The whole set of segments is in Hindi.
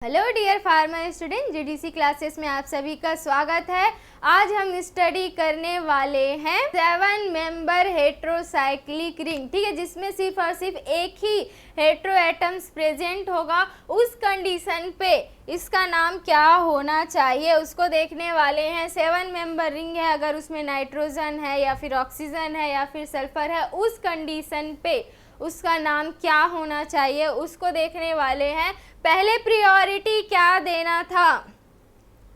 Hello dear farmer student, GDC classes में आप सभी का स्वागत है। आज हम स्टडी करने वाले हैं 7 मेंबर हेट्रोसाइक्लिक रिंग, ठीक है, जिसमें सिर्फ और सिर्फ एक ही हेट्रो एटम्स प्रेजेंट होगा। उस कंडीशन पे इसका नाम क्या होना चाहिए उसको देखने वाले हैं। 7 मेंबर रिंग है, अगर उसमें नाइट्रोजन है या फिर ऑक्सीजन है या फिर सल्फर है, उस कंडीशन पे उसका नाम क्या होना चाहिए उसको देखने वाले हैं। पहले प्रायोरिटी क्या देना था?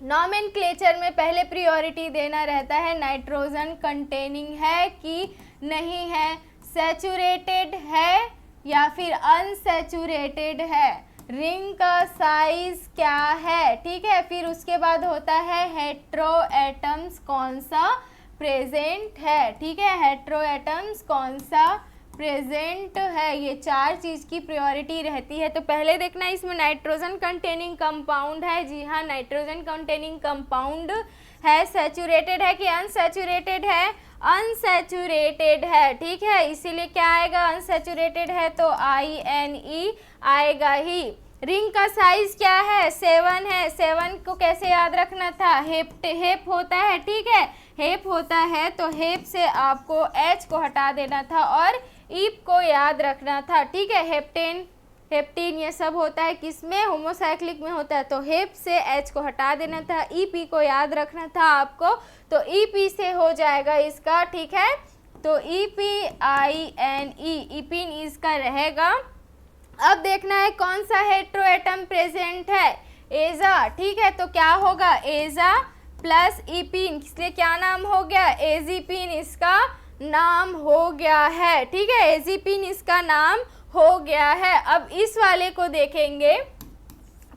नॉमेनक्लेचर में पहले प्रायोरिटी देना रहता है नाइट्रोजन कंटेनिंग है कि नहीं है, सैचुरेटेड है या फिर अनसैचुरेटेड है, रिंग का साइज क्या है, ठीक है। फिर उसके बाद होता है हेट्रो एटम्स कौन सा प्रेजेंट है, ठीक है, हेट्रो एटम्स कौन सा प्रेजेंट है। ये चार चीज़ की प्रायोरिटी रहती है। तो पहले देखना इसमें नाइट्रोजन कंटेनिंग कंपाउंड है। जी हाँ, नाइट्रोजन कंटेनिंग कंपाउंड है। सैचुरेटेड है कि अनसैचुरेटेड है? अनसैचुरेटेड है, ठीक है, इसीलिए क्या आएगा? अनसैचुरेटेड है तो INE आएगा ही। रिंग का साइज क्या है? 7 है। 7 को कैसे याद रखना था? हेप होता है, ठीक है, हेप होता है तो हेप से आपको H को हटा देना था और ईप को याद रखना था, ठीक है। हेप्टेन ये सब होता है किसमें? होमोसाइक्लिक में होता है। तो हेप से H को हटा देना था, EP को याद रखना था आपको, तो EP से हो जाएगा इसका, ठीक है। तो EPINE इपिन इसका रहेगा। अब देखना है कौन सा हेट्रो एटम प्रेजेंट है। एजा, ठीक है, तो क्या होगा? एजा प्लस इपिन, इसलिए क्या नाम हो गया? एजीपिन इसका नाम हो गया है, ठीक है, एजीपिन इसका नाम हो गया है। अब इस वाले को देखेंगे,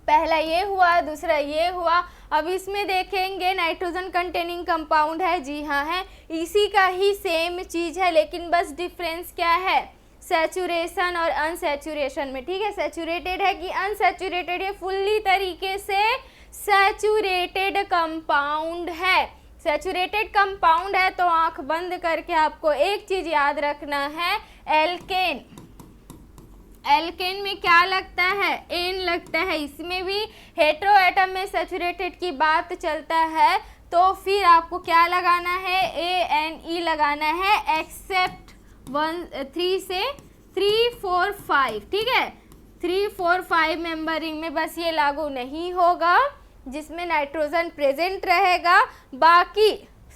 पहला ये हुआ, दूसरा ये हुआ। अब इसमें देखेंगे नाइट्रोजन कंटेनिंग कंपाउंड है, जी हाँ है, इसी का ही सेम चीज़ है, लेकिन बस डिफरेंस क्या है? सैचुरेशन और अनसैचुरेशन में, ठीक है। सैचुरेटेड है कि अनसैचुरेटेड है? फुल्ली तरीके से सैचुरेटेड कंपाउंड है। सैचुरेटेड कंपाउंड है तो आंख बंद करके आपको एक चीज याद रखना है, एल्केन। एल्केन में क्या लगता है? एन लगता है। इसमें भी हेट्रो एटम में सैचुरेटेड की बात चलता है तो फिर आपको क्या लगाना है? ANE लगाना है, एक्सेप्ट 3 से 3, 4, 5, ठीक है। 3, 4, 5 मेंबर रिंग में बस ये लागू नहीं होगा जिसमें नाइट्रोजन प्रेजेंट रहेगा। बाकी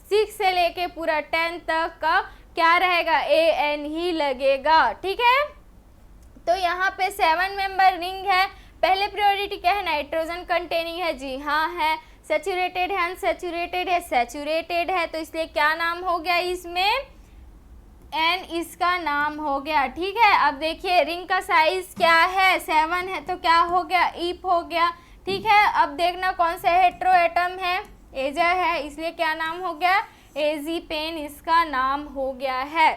6 से लेके पूरा 10 तक का क्या रहेगा? AN ही लगेगा, ठीक है। तो यहाँ पे 7 मेंबर रिंग है। पहले प्रायोरिटी क्या है? नाइट्रोजन कंटेनिंग है, जी हाँ है। सैचुरेटेड है, अनसैचुरेटेड है, सैचुरेटेड है, तो इसलिए क्या नाम हो गया इसमें? N इसका नाम हो गया, ठीक है। अब देखिए रिंग का साइज क्या है? 7 है तो क्या हो गया? ईप हो गया, ठीक है। अब देखना कौन सा हेट्रो एटम है? एजा है, इसलिए क्या नाम हो गया? एजीपेन इसका नाम हो गया है।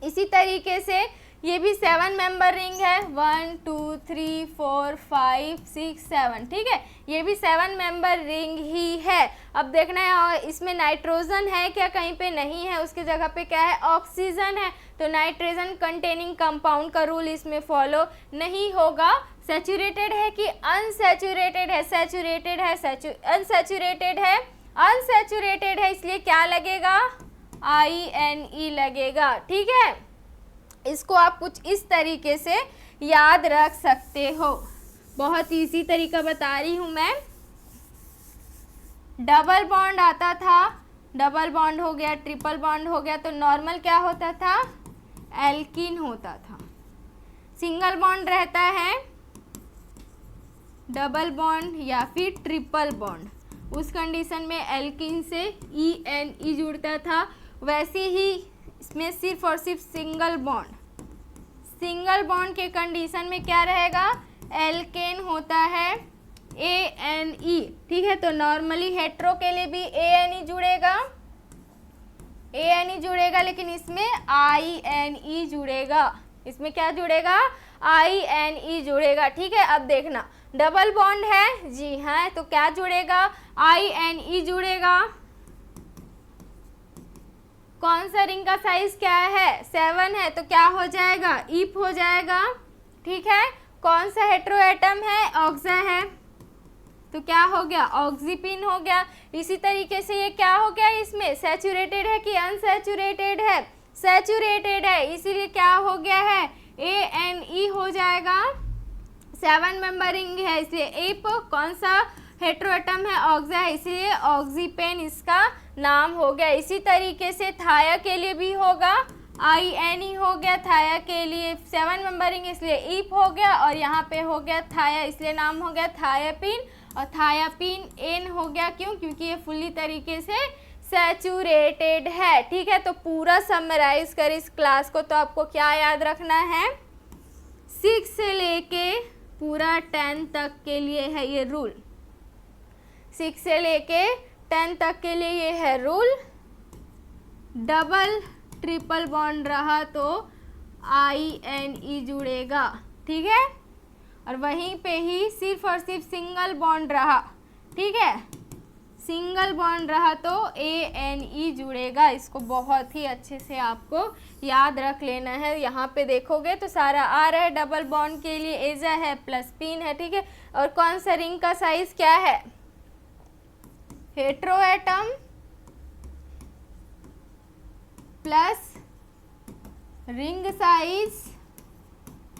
इसी तरीके से ये भी 7 मेंबर रिंग है, 1, 2, 3, 4, 5, 6, 7, ठीक है, ये भी 7 मेंबर रिंग ही है। अब देखना है इसमें नाइट्रोजन है क्या? कहीं पे नहीं है, उसकी जगह पे क्या है? ऑक्सीजन है, तो नाइट्रोजन कंटेनिंग कंपाउंड का रूल इसमें फॉलो नहीं होगा। सैचुरेटेड है कि अनसैचुरेटेड है? सैचुरेटेड है, अनसैचुरेटेड है? अनसैचुरेटेड है, इसलिए क्या लगेगा? INE लगेगा, ठीक है। इसको आप कुछ इस तरीके से याद रख सकते हो, बहुत इजी तरीका बता रही हूँ मैं। डबल बॉन्ड आता था, डबल बॉन्ड हो गया, ट्रिपल बॉन्ड हो गया, तो नॉर्मल क्या होता था? एल्कीन होता था। सिंगल बॉन्ड रहता है, डबल बॉन्ड या फिर ट्रिपल बॉन्ड, उस कंडीशन में एल्कीन से ENE जुड़ता था। वैसे ही इसमें सिर्फ और सिर्फ सिंगल बॉन्ड के कंडीशन में क्या रहेगा? एल्केन होता है, ANE, ठीक है। तो नॉर्मली हेट्रो के लिए भी ANE जुड़ेगा, लेकिन इसमें INE जुड़ेगा। इसमें क्या जुड़ेगा? INE जुड़ेगा, ठीक है। अब देखना डबल बॉन्ड है, जी हाँ, तो क्या जुड़ेगा? INE जुड़ेगा। कौन सा रिंग का साइज क्या है? 7 है तो क्या हो जाएगा? ईप हो जाएगा, ठीक है। कौन सा हेट्रो एटम है, ऑक्सा है, तो क्या हो गया, ऑक्सीपिन हो गया। इसी तरीके से ये क्या हो गया, इसमें सैचुरेटेड है कि अनसैचुरेटेड है, सैचुरेटेड है, इसीलिए क्या हो गया है, ANE हो जाएगा। 7 मेंबर रिंग है इसलिए इप कौन सा हेट्रोएटम है, ऑक्सा है, इसलिए ऑक्सीपेन इसका नाम हो गया। इसी तरीके से थाया के लिए भी होगा, INE हो गया थाया के लिए, 7 मेंबर रिंग इसलिए इप हो गया, और यहाँ पे हो गया थाया इसलिए नाम हो गया थायापिन, और थायापिन एन हो गया, क्यों, क्योंकि ये फुल्ली तरीके से सैचुरेटेड है। ठीक है, तो पूरा समराइज कर इस क्लास को, तो आपको क्या याद रखना है, 6 से लेके पूरा 10 तक के लिए है ये रूल, 6 से लेके 10 तक के लिए ये है रूल। डबल ट्रिपल बॉन्ड रहा तो INE जुड़ेगा, ठीक है, और वहीं पे ही सिर्फ और सिर्फ सिंगल बॉन्ड रहा, ठीक है, सिंगल बॉन्ड रहा तो ANE जुड़ेगा। इसको बहुत ही अच्छे से आपको याद रख लेना है। यहाँ पे देखोगे तो सारा आ रहा है, डबल बॉन्ड के लिए एजा है प्लस पिन है, ठीक है, और कौन सा रिंग का साइज क्या है, heteroatom plus ring size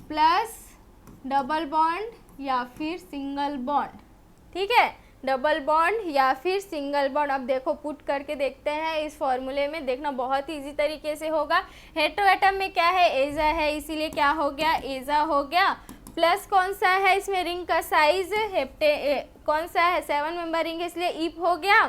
plus double bond या फिर सिंगल बॉन्ड, ठीक है, डबल बॉन्ड या फिर सिंगल बॉन्ड। अब देखो पुट करके देखते हैं इस फॉर्मूले में, देखना बहुत इजी तरीके से होगा। हेट्रोएटम में क्या है, एजा है, इसीलिए क्या हो गया, एजा हो गया, प्लस कौन सा है इसमें रिंग का साइज, कौन सा है, 7 मेंबर रिंग है इसलिए इप हो गया।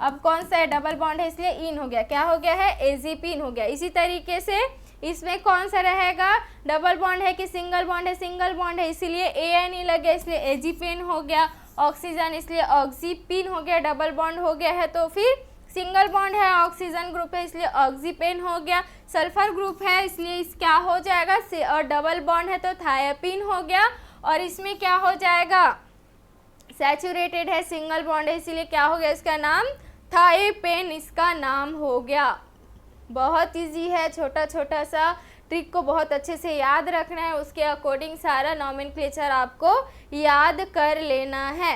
अब कौन सा है, डबल बॉन्ड है इसलिए इन हो गया, क्या हो गया है, एजीपिन हो गया। इसी तरीके से इसमें कौन सा रहेगा, डबल बॉन्ड है कि सिंगल बॉन्ड है, सिंगल बॉन्ड है इसीलिए ANE लगे इसलिए एजीपेन हो गया। ऑक्सीजन इसलिए ऑक्सीपिन हो गया, डबल बॉन्ड हो गया है तो फिर सिंगल बॉन्ड है, ऑक्सीजन ग्रुप है इसलिए ऑक्सीपेन हो गया। सल्फर ग्रुप है इसलिए इस क्या हो जाएगा, और डबल बॉन्ड है तो थायापिन हो गया, और इसमें क्या हो जाएगा, सैचुरेटेड है, सिंगल बॉन्ड है इसीलिए क्या हो गया, इसका नाम थायापेन इसका नाम हो गया। बहुत इजी है, छोटा छोटा सा ट्रिक को बहुत अच्छे से याद रखना है, उसके अकॉर्डिंग सारा नॉमेनक्लेचर आपको याद कर लेना है।